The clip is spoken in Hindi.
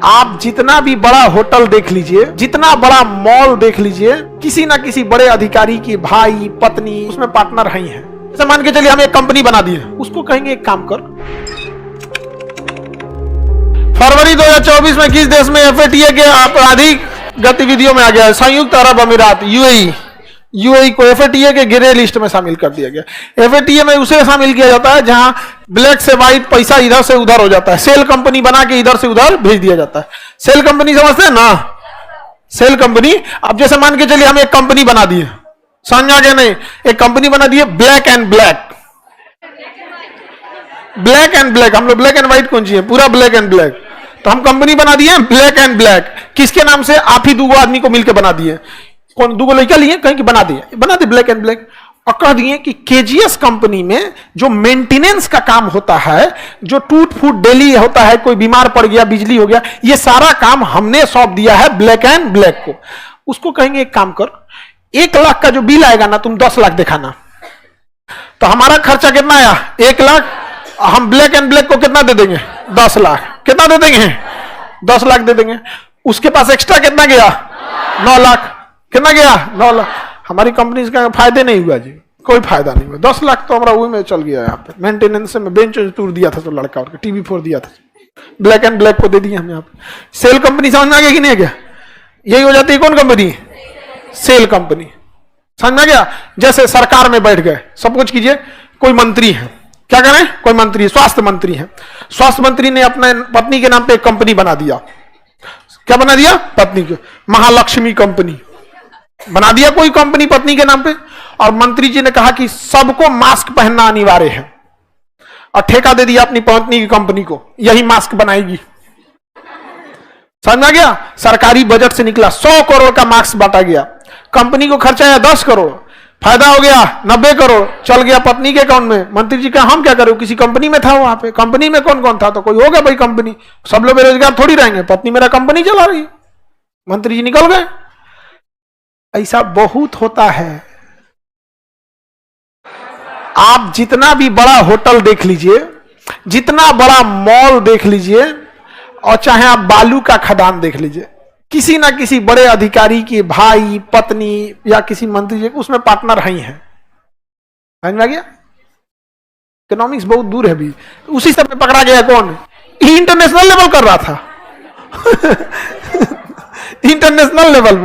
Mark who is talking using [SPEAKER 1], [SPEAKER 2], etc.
[SPEAKER 1] आप जितना भी बड़ा होटल देख लीजिए, जितना बड़ा मॉल देख लीजिए, किसी ना किसी बड़े अधिकारी की भाई पत्नी उसमें पार्टनर ही है। जैसे मान के चलिए हम एक कंपनी बना दी है, उसको कहेंगे एक काम कर, फरवरी 2024 में किस देश में एफएटीए के आपराधिक गतिविधियों में आ गया है? संयुक्त अरब अमीरात, यूएई को एफएटीए के ग्रे लिस्ट में शामिल कर दिया गया। एफएटीए में उसे शामिल किया जाता है जहां ब्लैक से व्हाइट पैसा इधर से उधर हो जाता है, सेल कंपनी बना के इधर से उधर भेज दिया जाता है। सेल कंपनी समझते हैं ना? Shell company. अब जैसे मान के चलिए हम एक कंपनी बना दी है, समझ आ गया नहीं? एक कंपनी बना दी है black and black, black and black, हम लोग ब्लैक एंड व्हाइट कौन चाहिए? पूरा ब्लैक एंड ब्लैक। तो हम कंपनी बना दिए ब्लैक एंड ब्लैक, किसके नाम से? आप ही दो आदमी को मिलकर बना दिए, कौन दो लड़का लिए कहीं की बना दिए ब्लैक एंड ब्लैक, और कह दिए कि केजीएस कंपनी में जो मेंटेनेंस का काम होता है, जो टूट फूट डेली होता है, कोई बीमार पड़ गया, बिजली हो गया, ये सारा काम हमने सौंप दिया है ब्लैक एंड ब्लैक को। उसको कहेंगे एक काम कर, 1 लाख का जो बिल आएगा ना, तुम 10 लाख दिखाना। तो हमारा खर्चा कितना आया? 1 लाख। हम ब्लैक एंड ब्लैक को कितना दे देंगे? 10 लाख। कितना दे देंगे? 10 लाख दे देंगे। उसके पास एक्स्ट्रा कितना गया? 9 लाख। कितना गया? 9 लाख। हमारी कंपनी का फायदे नहीं हुआ जी, कोई फायदा नहीं हुआ। 10 लाख तो हमारा वही में चल गया। यहाँ पे मेंटेनेंस में बेंच टूर दिया था तो लड़का, और टीवी फोड़ दिया था, ब्लैक एंड ब्लैक को दे दिया हमने। यहाँ पे सेल कंपनी समझ में आ गया कि नहीं गया? यही हो जाती है कौन कंपनी? Cell company. समझ में आ गया? जैसे सरकार में बैठ गए, सब कुछ कीजिए, कोई मंत्री है, क्या करें? कोई मंत्री, स्वास्थ्य मंत्री है, स्वास्थ्य मंत्री ने अपने पत्नी के नाम पे एक कंपनी बना दिया। क्या बना दिया? पत्नी के, महालक्ष्मी कंपनी बना दिया, कोई कंपनी पत्नी के नाम पे। और मंत्री जी ने कहा कि सबको मास्क पहनना अनिवार्य है, और ठेका दे दिया अपनी पत्नी की कंपनी को, यही मास्क बनाएगी। समझ में आ गया? सरकारी बजट से निकला 100 करोड़ का मास्क बांटा गया। कंपनी को खर्चा आया 10 करोड़, फायदा हो गया 90 करोड़, चल गया पत्नी के अकाउंट में। मंत्री जी कहा हम क्या करें, किसी कंपनी में था, वहां पे कंपनी में कौन कौन था? तो कोई होगा भाई कंपनी, सब लोग बेरोजगार थोड़ी रहेंगे, पत्नी मेरा कंपनी चला रही है। मंत्री जी निकल गए। ऐसा बहुत होता है। आप जितना भी बड़ा होटल देख लीजिए, जितना बड़ा मॉल देख लीजिए, और चाहे आप बालू का खदान देख लीजिए, किसी ना किसी बड़े अधिकारी की भाई पत्नी या किसी मंत्री जी उसमें पार्टनर ही है। समझ में आ गया? इकोनॉमिक्स बहुत दूर है भी। उसी समय पकड़ा गया कौन? इंटरनेशनल लेवल कर रहा था इंटरनेशनल लेवल में